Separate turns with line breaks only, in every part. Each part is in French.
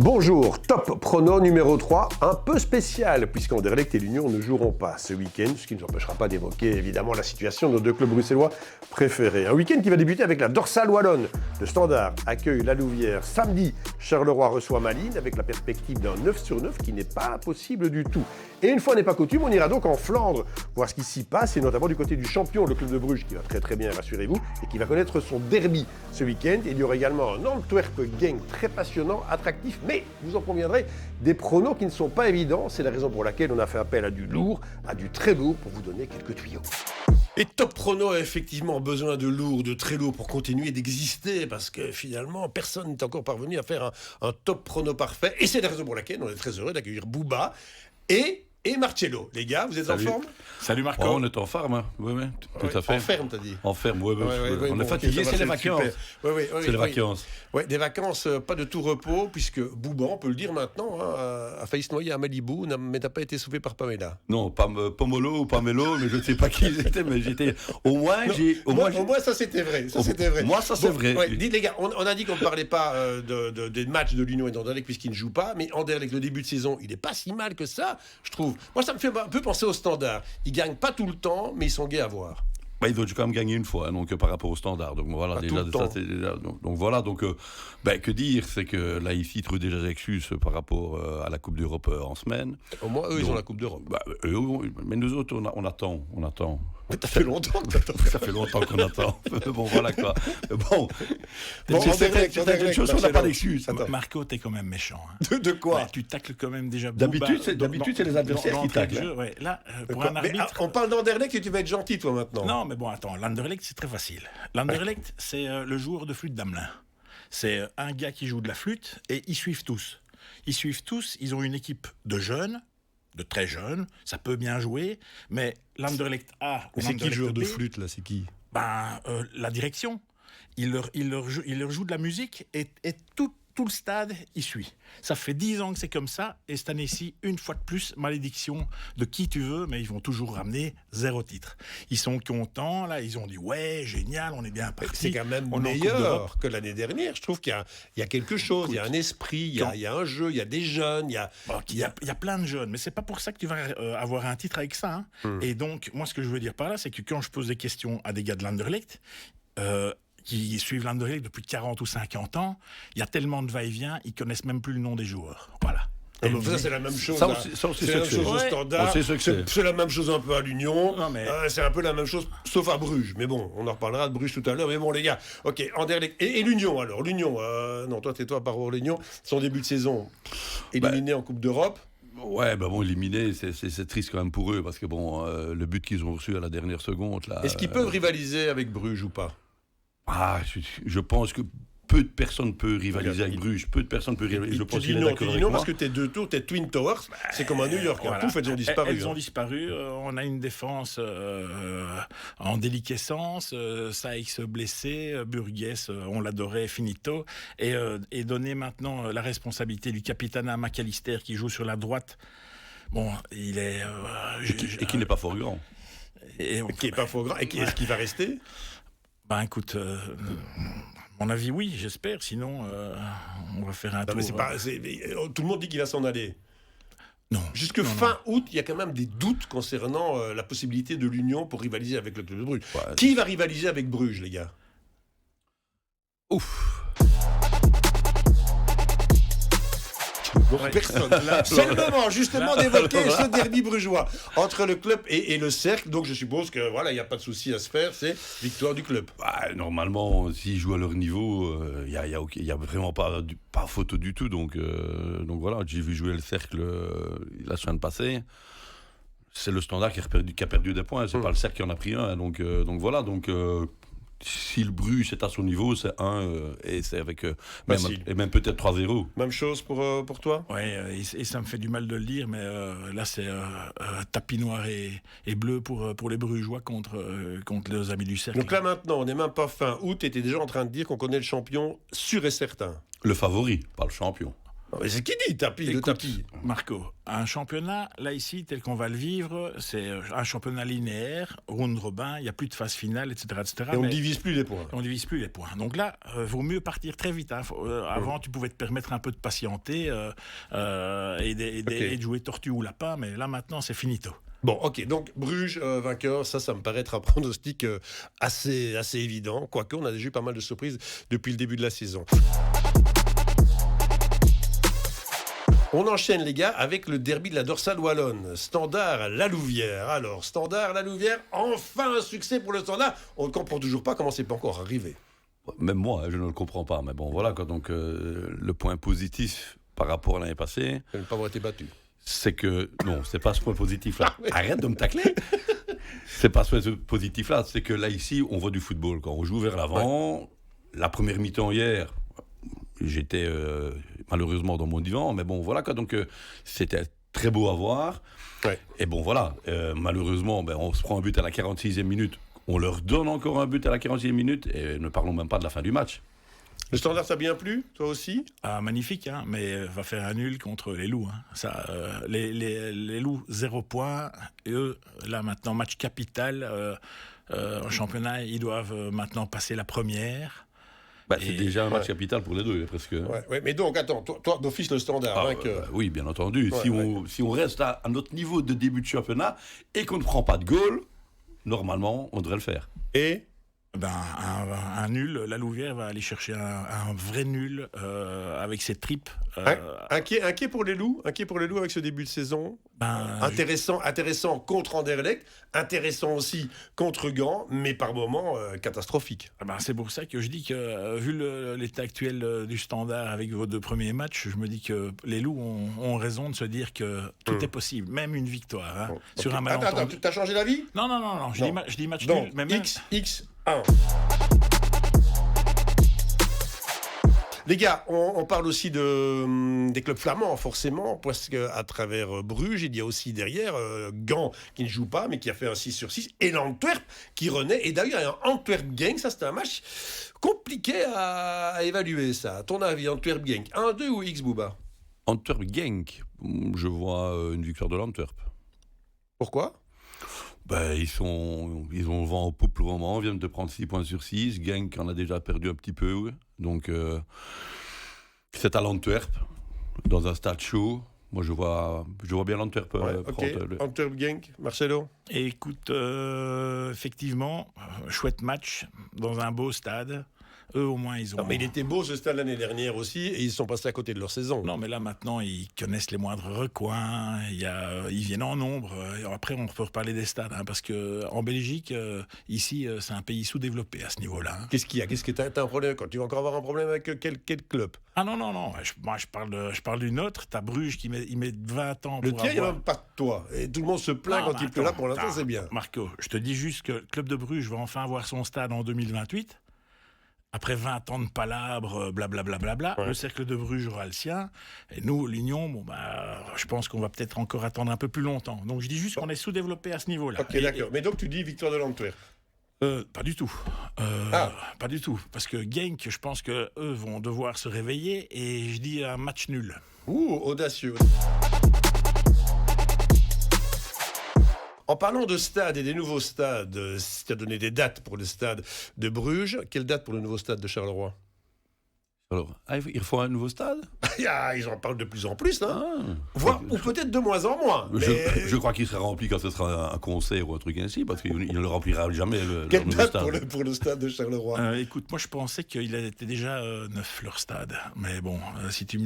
Bonjour, top prono numéro 3, un peu spécial, puisqu'Anderlecht et l'Union ne joueront pas ce week-end, ce qui ne nous empêchera pas d'évoquer évidemment la situation de nos deux clubs bruxellois préférés. Un week-end qui va débuter avec la dorsale wallonne. Le Standard accueille la Louvière samedi, Charleroi reçoit Malines avec la perspective d'un 9 sur 9 qui n'est pas possible du tout. Et une fois n'est pas coutume, on ira donc en Flandre voir ce qui s'y passe, et notamment du côté du champion, le club de Bruges, qui va très très bien, rassurez-vous, et qui va connaître son derby ce week-end. Il y aura également un Antwerp-Genk très passionnant, attractif, mais vous en conviendrez, des pronos qui ne sont pas évidents. C'est la raison pour laquelle on a fait appel à du lourd, à du très lourd, pour vous donner quelques tuyaux. Et Top Prono a effectivement besoin de lourd, de très lourd pour continuer d'exister, parce que finalement, personne n'est encore parvenu à faire un Top Prono parfait. Et c'est la raison pour laquelle on est très heureux d'accueillir Bouba et Marcello. Les gars, vous êtes en forme ?
Salut Marco.
Oh, on est en forme, hein. Oui, tout à fait.
En ferme, t'as dit.
En ferme, oui. On est fatigué,
okay,
c'est les vacances. C'est les vacances.
Oui, des vacances, pas de tout repos, puisque Bouba, on peut le dire maintenant, a failli se noyer à Malibu, mais n'a pas été sauvé par Pamela.
Non, pas Pomolo ou Pamelo, mais je ne sais pas qui ils étaient, mais j'étais... Au moins,
ça c'était vrai.
Moi, ça c'est vrai.
Ouais, dites les gars, on a dit qu'on ne parlait pas des matchs de l'Union et d'Anderlecht puisqu'ils ne jouent pas, mais Anderlecht, le début de saison, il n'est pas si mal que ça, je trouve. Moi, ça me fait un peu penser au Standard. Ils ne gagnent pas tout le temps, mais ils sont gais à voir.
Bah, ils doivent quand même gagner une fois, donc par rapport au Standard. Donc voilà, que dire, c'est que là ici, ils trouvent déjà Rexus par rapport à la Coupe d'Europe en semaine.
Au moins, eux, ils ont la Coupe d'Europe.
Mais nous autres, on attend.
Mais ça fait longtemps que t'attends.
Ça fait longtemps qu'on attend. Bon, voilà quoi.
Certaines
choses, on n'a pas d'excuses.
Marco, t'es quand même méchant. Hein.
De quoi?
Ouais, tu tacles quand même déjà.
D'habitude, c'est les adversaires qui taclent.
Ouais. Là, pour un arbitre...
on parle d'Anderlecht et tu vas être gentil, toi, maintenant.
Non, mais bon, attends. L'Anderlecht, c'est très facile. L'Anderlecht, c'est le joueur de flûte d'Amelin. C'est un gars qui joue de la flûte et ils suivent tous. Ils ont une équipe de jeunes, de très jeunes, ça peut bien jouer, mais l'Anderlecht A...
Mais c'est qui le joueur de flûte, là? C'est qui?
La direction. Il leur joue de la musique et tout le stade y suit. Ça fait 10 ans que c'est comme ça, et cette année-ci, une fois de plus, malédiction de qui tu veux, mais ils vont toujours ramener 0 titre. Ils sont contents, là, ils ont dit « Ouais, génial, on est bien parti. »
C'est quand même meilleur que l'année dernière. Je trouve qu'il y a quelque chose, il y a un esprit, il y a un jeu, il y a des jeunes, il y a
plein de jeunes, mais c'est pas pour ça que tu vas avoir un titre avec ça. Hein. Et donc, moi, ce que je veux dire par là, c'est que quand je pose des questions à des gars de l'Anderlecht, qui suivent l'Anderlecht depuis 40 ou 50 ans, il y a tellement de va-et-vient, ils connaissent même plus le nom des joueurs. Voilà.
Ça, c'est la même chose.
C'est la même chose
au Standard. C'est la même chose un peu à l'Union. C'est un peu la même chose, sauf à Bruges. Mais bon, on en reparlera de Bruges tout à l'heure. Mais bon, les gars, ok, Anderlecht et l'Union alors. L'Union, non, toi, tais-toi par rapport à l'Union. Son début de saison, éliminé en Coupe d'Europe.
Ouais, éliminé, c'est triste quand même pour eux, parce que le but qu'ils ont reçu à la dernière seconde. Là,
est-ce qu'ils peuvent rivaliser avec Bruges ou pas?
Je pense que peu de personnes peuvent rivaliser avec Bruges. Peu de personnes peuvent rivaliser. Je pense qu'il est d'accord avec moi.
Parce que tes deux tours, tes Twin Towers, c'est comme à New York. Voilà. Pouf, elles ont disparu.
Elles ont disparu. On a une défense en déliquescence. Saïx blessé. Burgess, on l'adorait, finito. Et donner maintenant la responsabilité du capitaine à McAllister qui joue sur la droite. Bon, il est...
et qui n'est pas fort grand.
Qui n'est pas fort grand. Et est-ce qu'il va rester ?
Écoute, mon avis, oui, j'espère. Sinon, on va faire un tour.
Tout le monde dit qu'il va s'en aller.
Non.
Jusque fin août, il y a quand même des doutes concernant la possibilité de l'Union pour rivaliser avec le club de Bruges. Ouais, qui va rivaliser avec Bruges, les gars ?
Ouf.
Personne. C'est le moment justement d'évoquer ce derby brugeois entre le club et le cercle. Donc je suppose que voilà, il n'y a pas de souci à se faire. C'est victoire du club.
Normalement, s'ils jouent à leur niveau, il y a vraiment pas faute du tout. Donc voilà, j'ai vu jouer le cercle la semaine passée. C'est le Standard qui a perdu des points. C'est pas le cercle qui en a pris un. Donc voilà. Si le Bruges est à son niveau, c'est 1 et c'est avec même peut-être 3-0.
Même chose pour toi ?
Oui, et ça me fait du mal de le dire, mais là c'est tapis noir et bleu pour les Brugeois contre les amis du cercle.
Donc là maintenant, on n'est même pas fin août, et tu es déjà en train de dire qu'on connaît le champion sûr et certain.
Le favori, pas le champion.
Non, mais c'est qui dit tapis, le
Écoute,
tapis?
Marco, un championnat, là ici, tel qu'on va le vivre, c'est un championnat linéaire, round robin, il n'y a plus de phase finale, etc. etc.
Et on ne
mais
divise plus les points.
on ne divise plus les points. Donc là, vaut mieux partir très vite. Hein. Avant, tu pouvais te permettre un peu de patienter et de jouer tortue ou lapin, mais là maintenant, c'est finito.
Bon, ok, donc Bruges vainqueur, ça me paraît être un pronostic assez évident, quoique on a déjà eu pas mal de surprises depuis le début de la saison. On enchaîne, les gars, avec le derby de la dorsale wallonne. Standard-La Louvière. Alors, Standard-La Louvière, enfin un succès pour le Standard. On ne comprend toujours pas comment c'est pas encore arrivé.
Même moi, je ne le comprends pas. Mais bon, voilà, quoi. Donc, le point positif par rapport à l'année passée,
Ça n'a pas avoir été battu.
c'est que... Non, c'est pas ce point positif-là. Arrête de me tacler. C'est pas ce point positif-là. C'est que là, ici, on voit du football. Quand on joue vers l'avant, la première mi-temps hier, j'étais malheureusement dans mon divan. Mais bon, voilà, quoi. Donc, c'était très beau à voir.
Ouais.
Et bon, voilà. Malheureusement, on se prend un but à la 46e minute. On leur donne encore un but à la 46e minute. Et ne parlons même pas de la fin du match.
Le Standard, t'a bien plu, toi aussi?
Ah, magnifique, hein, mais va faire un nul contre les loups. Hein. Ça, les loups, 0 point. Et eux, là maintenant, match capital. En championnat, ils doivent maintenant passer la première.
C'est déjà un match capital pour les deux, presque.
Ouais, mais donc, attends, toi d'office, le Standard, vainqueur.
Oui, bien entendu.
Ouais,
Si on reste à notre niveau de début de championnat et qu'on ne prend pas de goal, normalement, on devrait le faire.
Et
Un nul, la Louvière va aller chercher un vrai nul avec ses tripes.
inquiet pour les loups avec ce début de saison. Intéressant contre Anderlecht, intéressant aussi contre Gand, mais par moments catastrophique.
C'est pour ça que je dis que, vu l'état actuel du Standard avec vos 2 premiers matchs, je me dis que les loups ont raison de se dire que tout est possible, même une victoire. Hein, sur un malentendu.
Attends, tu as changé d'avis?
Non, je dis match
Donc,
nul. Mais
XX1. Les gars, on parle aussi des clubs flamands, forcément, parce qu'à travers Bruges, il y a aussi derrière Gand, qui ne joue pas, mais qui a fait un 6/6, et l'Antwerp, qui renaît. Et d'ailleurs, un Antwerp-Genk, ça c'était un match compliqué à évaluer, ça. À ton avis, Antwerp-Genk, 1-2 ou X-Bouba?
Antwerp-Genk, je vois une victoire de l'Antwerp.
Pourquoi?
Ils ont le vent en poupe pour le moment, viennent de prendre 6 points sur 6. Genk en a déjà perdu un petit peu. Donc, c'est à l'Antwerp, dans un stade chaud. Moi, je vois bien l'Antwerp prendre.
Antwerp-Genk, Marcelo?
Et écoute, effectivement, chouette match dans un beau stade. Eux, au moins, ils ont...
Non, mais il était beau ce stade l'année dernière aussi, et ils sont passés à côté de leur saison.
Non, mais là, maintenant, ils connaissent les moindres recoins, ils viennent en nombre. Après, on peut reparler des stades, hein, parce qu'en Belgique, ici, c'est un pays sous-développé à ce niveau-là. Hein.
Qu'est-ce qu'il y a? Qu'est-ce que t'as un problème? Quand tu vas encore avoir un problème avec quel club?
Ah non, moi, je parle d'une autre. T'as Bruges qui met 20 ans
Le
pour
tien, il n'y a
avoir...
même pas de toi. Et tout le monde se plaint quand il pleut là, pour l'instant, c'est bien.
Marco, je te dis juste que le club de Bruges va enfin avoir son stade en 2028. Après 20 ans de palabres, blablabla, le cercle de Bruges aura le sien. Et nous, l'Union, je pense qu'on va peut-être encore attendre un peu plus longtemps. Donc je dis juste qu'on est sous-développé à ce niveau-là.
Ok, d'accord. Mais donc tu dis victoire de l'Antwerp?
Pas du tout. Pas du tout. Parce que Genk, je pense qu'eux vont devoir se réveiller. Et je dis un match nul.
Audacieux. En parlant de stade et des nouveaux stades, tu as donné des dates pour le stade de Bruges. Quelle date pour le nouveau stade de Charleroi?
Alors, il faut un nouveau stade?
Ils en parlent de plus en plus, hein. Ou peut-être de moins en moins.
Je crois qu'il sera rempli quand ce sera un concert ou un truc ainsi, parce qu'il ne le remplira jamais,
Quelle
nouveau
date
stade.
pour le stade de Charleroi?
Écoute, moi je pensais qu'il était déjà neuf leur stade. Mais bon, si tu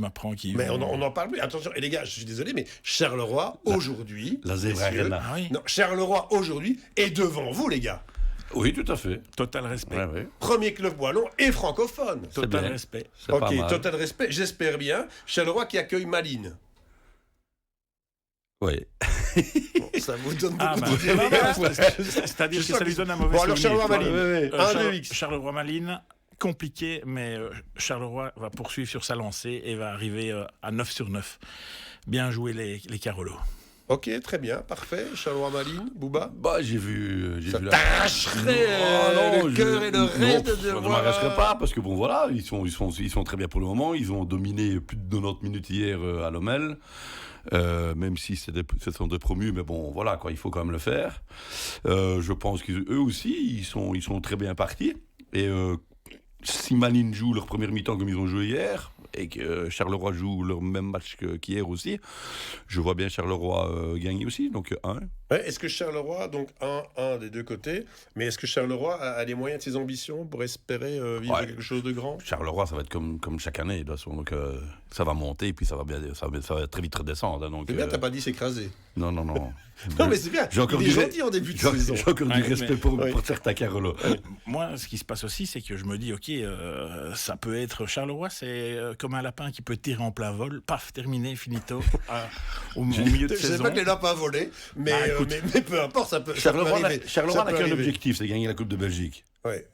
m'apprends qu'il...
Mais on en parle plus. Attention, et les gars, je suis désolé, mais Charleroi, aujourd'hui...
La Zebra Arena.
Ah oui.
Non, Charleroi, aujourd'hui, est devant vous, les gars.
Oui, tout à fait.
Total respect.
Ouais.
Premier club wallon et francophone.
Total
bien.
respect.
C'est pas
Ok,
mal.
total respect, j'espère bien. Charleroi qui accueille Malines.
Oui.
Ça vous donne
Ah,
beaucoup de
c'est-à-dire que ça lui donne un mauvais
Bon, alors
souvenir.
Charleroi-Malines. 1-2-X.
Charleroi-Malines, compliqué, mais Charleroi va poursuivre sur sa lancée et va arriver à 9/9. Bien joué les Carolos.
Ok, très bien, parfait. Charleroi Malines, Bouba.
Bah, j'ai vu
Ça
la...
t'arracherait le cœur et le reste de
ça ne
voir-
m'arracherait pas parce que bon voilà, ils sont très bien pour le moment. Ils ont dominé plus de 90 minutes hier à Lommel. Même si ce sont des promus, mais bon, voilà, quoi, il faut quand même le faire. Je pense qu'eux aussi, ils sont très bien partis. Et si Malines joue leur première mi-temps comme ils ont joué hier, et que Charleroi joue leur même match qu'hier aussi, je vois bien Charleroi gagner aussi, donc 1.
Ouais, est-ce que Charleroi, donc un des deux côtés, mais est-ce que Charleroi a les moyens de ses ambitions pour espérer vivre
Ouais.
quelque chose de grand?
Charleroi, ça va être comme chaque année, de toute façon, donc ça va monter, et puis ça va très vite redescendre. Hein, donc,
C'est bien, t'as pas dit s'écraser.
Non.
Non, mais c'est bien.
J'ai encore
Il est
du
gentil en début de saison.
J'ai encore du
Ouais,
respect
mais-
pour
ouais.
certains Carolo.
Moi, ce qui se passe aussi, c'est que je me dis, ok, ça peut être Charleroi, c'est comme un lapin qui peut tirer en plein vol, paf, terminé, finito, au milieu de
Je sais
saison.
pas que les lapins volés, mais,
Bah, écoute.
mais peu importe, ça peut
Charleroi
arriver.
Charleroi
Ça
n'a
peut
qu'un
arriver.
objectif, c'est gagner la Coupe de Belgique.
Ouais.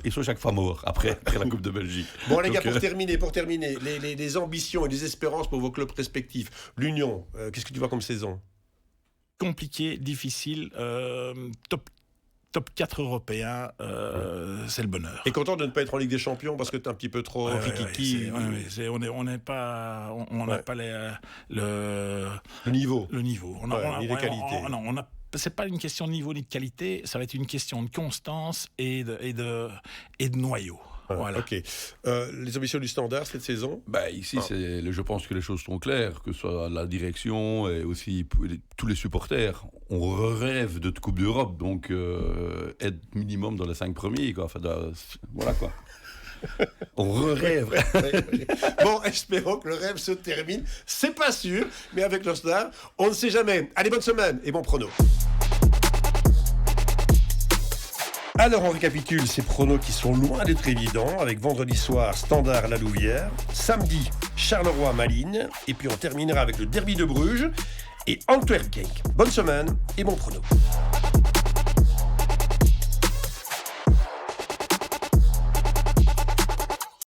Ils sont chaque fois morts après la Coupe de Belgique.
Bon les gars,
Donc,
pour terminer, les ambitions et les espérances pour vos clubs respectifs. L'Union, qu'est-ce que tu vois comme saison?
Compliqué, difficile, top 4 européen, c'est le bonheur.
Et content de ne pas être en Ligue des Champions parce que t'es un petit peu trop
Ouais,
rikiki.
on n'est pas, on n'a
Ouais.
pas le
niveau.
niveau.
Ouais, ni les qualités.
C'est pas une question de niveau ni de qualité, ça va être une question de constance et de noyau. Voilà.
Ok. Les ambitions du Standard cette saison?
bah, ici, je pense que les choses sont claires, que ce soit la direction et aussi tous les supporters. On rêve de Coupe d'Europe, donc être minimum dans les 5 premiers. Quoi. Enfin, voilà quoi. On rêve.
Bon, espérons que le rêve se termine. C'est pas sûr, mais avec le Standard, on ne sait jamais. Allez, bonne semaine et bon prono. Alors on récapitule ces pronos qui sont loin d'être évidents, avec vendredi soir Standard La Louvière, samedi Charleroi Malines, et puis on terminera avec le derby de Bruges et Antwerp Genk. Bonne semaine et bon prono.